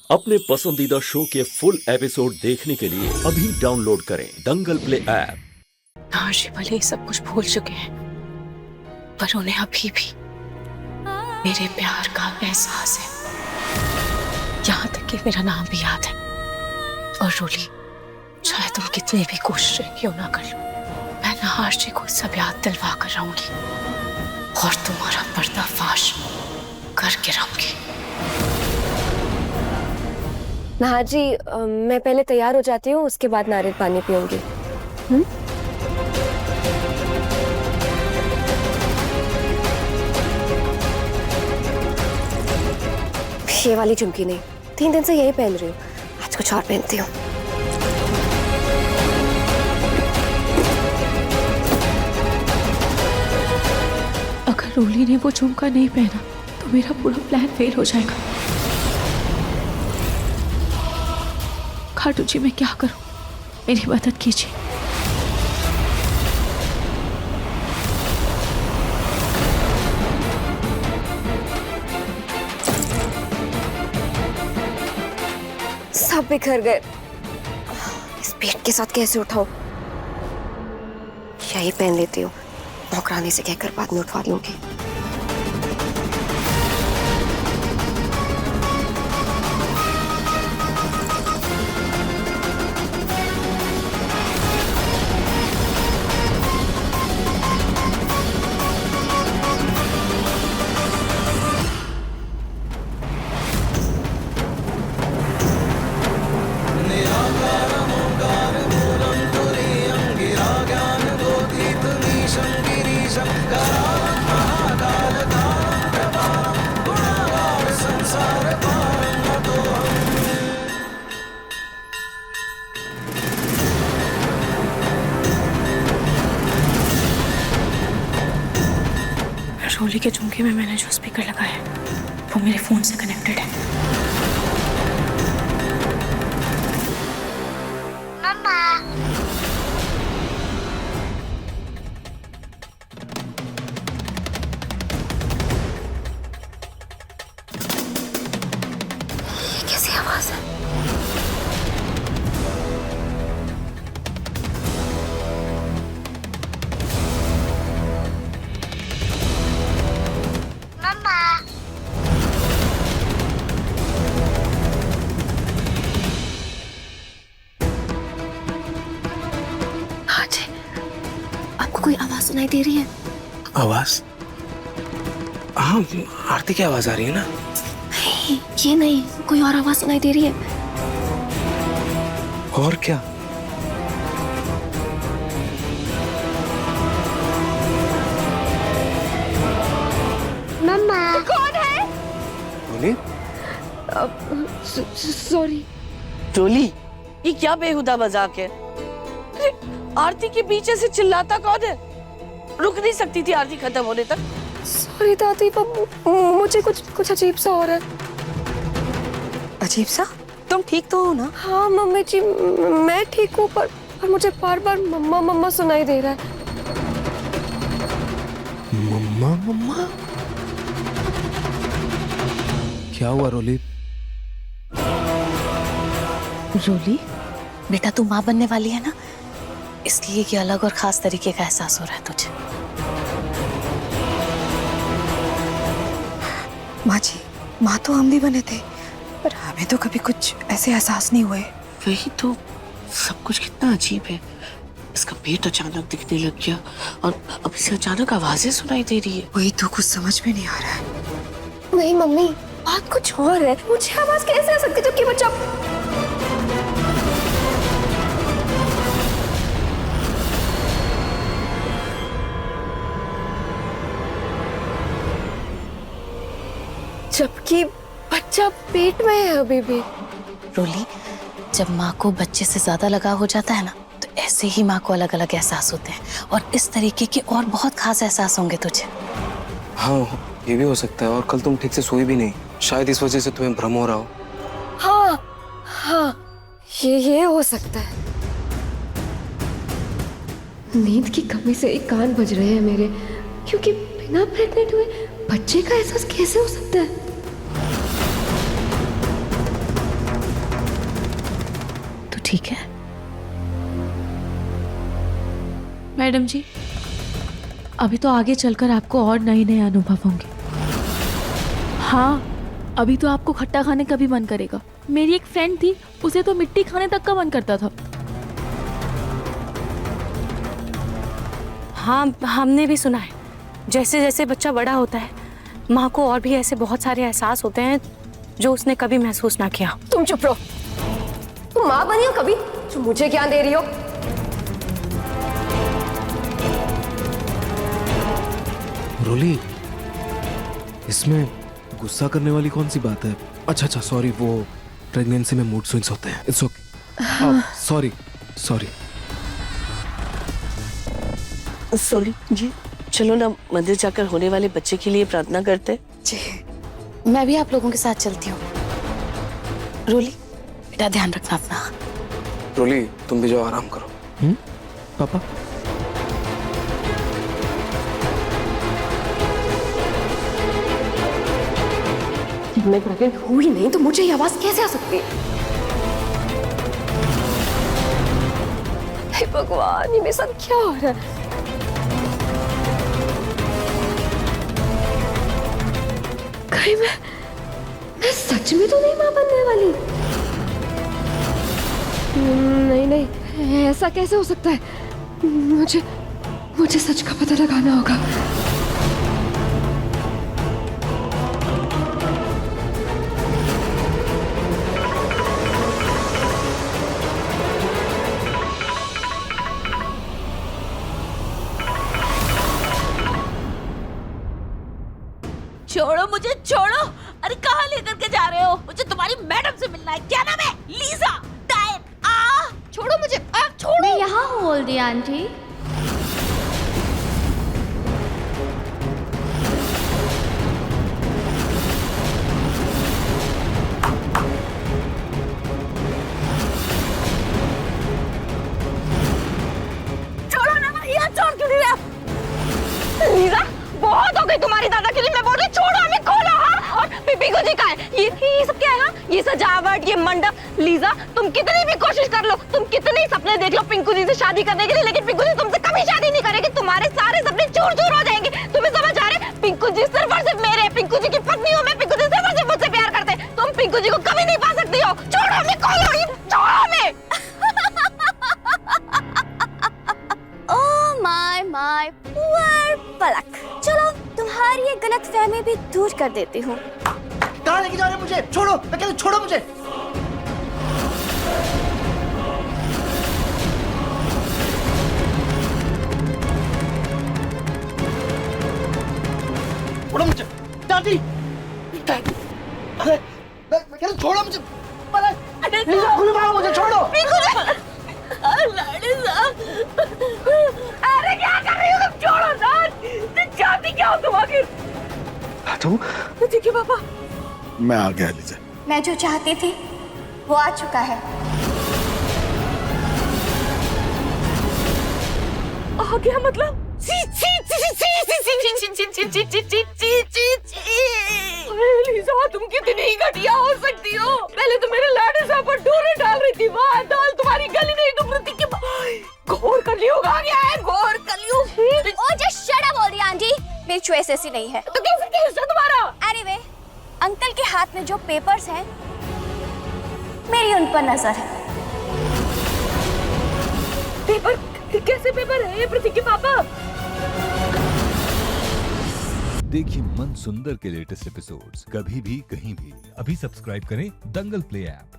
अपने पसंदीदा शो के फुल एपिसोड देखने के लिए अभी डाउनलोड करें दंगल प्ले ऐप। आशी भले ही सब कुछ भूल चुके हैं, पर उन्हें अभी भी मेरे प्यार का एहसास है। यहाँ तक कि मेरा नाम भी याद है। और रोली, चाहे तुम कितनी भी कोशिश क्यों ना कर लो, मैं आशी को सब याद दिलवा कर रहूंगी और तुम्हारा पर्दाफाश करके रहूंगी। नहा जी, मैं पहले तैयार हो जाती हूँ, उसके बाद नारियल पानी पीऊंगी। ये वाली झुमकी नहीं, 3 दिन से यही पहन रही हूँ, आज कुछ और पहनती हूँ। अगर रोली ने वो झुमका नहीं पहना तो मेरा पूरा प्लान फेल हो जाएगा। खाटू जी, मैं क्या करूं? मेरी मदद कीजिए। सब बिखर गए, इस पेट के साथ कैसे उठाऊं? यही पहन लेती हूँ, नौकरानी से कहकर बाद में उठवा लूंगी। रोली के झुमके में मैंने जो स्पीकर लगाया है वो मेरे फोन से कनेक्टेड है। मम्मा, ये कैसी आवाज है? मम्मा, हाँ जी, आपको कोई आवाज सुनाई दे रही है? आवाज? हाँ, आरती की आवाज आ रही है ना? नहीं, ये नहीं, कोई और आवाज सुनाई दे रही है। और क्या? मम्मा, बोलिए। सॉरी। टोली, ये क्या बेहुदा मजाक है? अरे, आरती के पीछे से चिल्लाता कौन है? रुक नहीं सकती थी आरती खत्म होने तक? सॉरी दादी, मुझे कुछ अजीब सा हो रहा है। अजीब सा? तुम ठीक तो हो ना? हाँ मम्मी जी, मैं ठीक हूँ, पर मुझे बार बार मम्मा मम्मा सुनाई दे रहा है। मम्मा मम्मा? क्या हुआ रोली? रोली, बेटा तू माँ बनने वाली है ना, इसलिए ये अलग और खास तरीके का एहसास हो रहा है तुझे। माँ जी, माँ तो हम भी बने थे, पर हमें तो कभी कुछ ऐसे एहसास नहीं हुए। वही तो, सब कुछ कितना अजीब है। इसका पेट अचानक दिखने लग गया और अब इसे अचानक आवाजें सुनाई दे रही है। वही तो कुछ समझ में नहीं आ रहा है। नहीं मम्मी, बात कुछ और है। मुझे आवाज कैसे आ सकती जबकि बच्चा... जबकि बच्चा पेट में है अभी भी। रोली, जब माँ को बच्चे से ज्यादा लगाव हो जाता है ना, तो ऐसे ही माँ को अलग अलग एहसास होते हैं और इस तरीके के और बहुत खास एहसास होंगे तुझे। हाँ, ये भी हो सकता है। और कल तुम ठीक से सोई भी नहीं, शायद इस वजह से तुम्हें भ्रम हो रहा हो। हाँ हाँ, ये हो सकता है। नींद की कमी से एक कान बज रहे हैं मेरे, क्योंकि बिना प्रेग्नेंट हुए बच्चे का एहसास कैसे हो सकता है? ठीक है? मैडम जी, अभी तो आगे चलकर आपको और नए नए अनुभव होंगे। हाँ, अभी तो आपको खट्टा खाने का भी मन करेगा। मेरी एक फ्रेंड थी, उसे तो मिट्टी खाने तक का मन करता था। हाँ, हमने भी सुना है, जैसे जैसे बच्चा बड़ा होता है माँ को और भी ऐसे बहुत सारे एहसास होते हैं जो उसने कभी महसूस ना किया। तुम चुप रहो। तुम माँ बनी हो कभी जो मुझे ज्ञान दे रही हो? रोली, इसमें गुस्सा करने वाली कौन सी बात है? अच्छा सॉरी, वो प्रेगनेंसी में मूड स्विंग्स होते हैं। It's okay. सॉरी। सॉरी जी, चलो ना मंदिर जाकर होने वाले बच्चे के लिए प्रार्थना करते। जी, मैं भी आप लोगों के साथ चलती हूँ। रोली, बेटा ध्यान रखना अपना। रोली, तुम भी जाओ, आराम करो। पापा? जब मैं प्रेग्नेंट हुई नहीं तो मुझे ये आवाज कैसे आ सकती है? हे भगवान, ये मेरे साथ क्या हो रहा है? कहीं मैं सच में तो नहीं मां बनने वाली? नहीं, ऐसा कैसे हो सकता है? मुझे सच का पता लगाना होगा। छोड़ो मुझे, छोड़ो। अरे कहाँ लेकर के जा रहे हो? मुझे तुम्हारी मैडम से मिलना है। क्या नाम है? लीजा, डायन। छोड़ो मुझे, छोड़ो। मैं यहाँ हूँ ओल्डी आंटी। छोड़ो ना, यहाँ छोड़ क्यों नहीं रहा? लीजा, बहुत हो गई तुम्हारी दादागिरी। मैं बोल रही छोड़ो, हमें खोलो। हाँ, और पिंकू जी का है ये सब क्या है? हाँ? ये सजावट, ये मंडप। लीजा, तुम कितनी भी कोशिश कर लो, तुम कितने सपने देख लो पिंकू जी से शादी करने के लिए, लेकिन पिंकू जी तुमसे कभी शादी नहीं करेगी। तुम्हारे सारे सपने चूर चूर हो जाएंगे। तुम्हें समझ आ रहे? पिंकू जी सिर्फ और सिर्फ मेरे, पिंकू जी की पत्नी हूँ मैं। पिंकू जी सिर्फ और सिर्फ मुझसे प्यार करते हैं। तुम पिंकू जी को कभी नहीं पा सकती हो। छोड़ो हमें, खोलो, छोड़ो हमें। ओह माय पुअर पलक। चलो तुम्हारी ये गलतफहमी भी दूर कर देती हूँ। कहाँ लेके जा रहे हो मुझे? छोड़ो, मैं कहता छोड़ो मुझे। छोड़ो मुझे, दादी। अरे, मैं कहता छोड़ो मुझे। मुझे छोड़ो। अरे क्या कर रही हो तुम? छोड़ो ना। चाहती क्या हो तुम आखिर? ठीक है पापा। मैं आ गया लीजा। मैं जो चाहती थी वो आ चुका है। आ गया मतलब? लीजा, तुम कितनी घटिया हो सकती हो? पहले तो मेरे लाडे साहब पर डोरे डाल रही थी। वाह, दाल तुम्हारी गली नहीं डूब रही थी। घोर कलयुग आ गया है, घोर कलयुग। Oh just shut up oldie auntie. मेरी चॉइस ऐसी नहीं है। तो कैसे केस है तुम्हारा? एनीवे, अंकल के हाथ में जो पेपर्स हैं मेरी उन पर नजर है। पेपर? कैसे पेपर है ये प्रतीक के पापा? देखिए मन सुंदर के लेटेस्ट एपिसोड्स कभी भी कहीं भी। अभी सब्सक्राइब करें दंगल प्ले ऐप।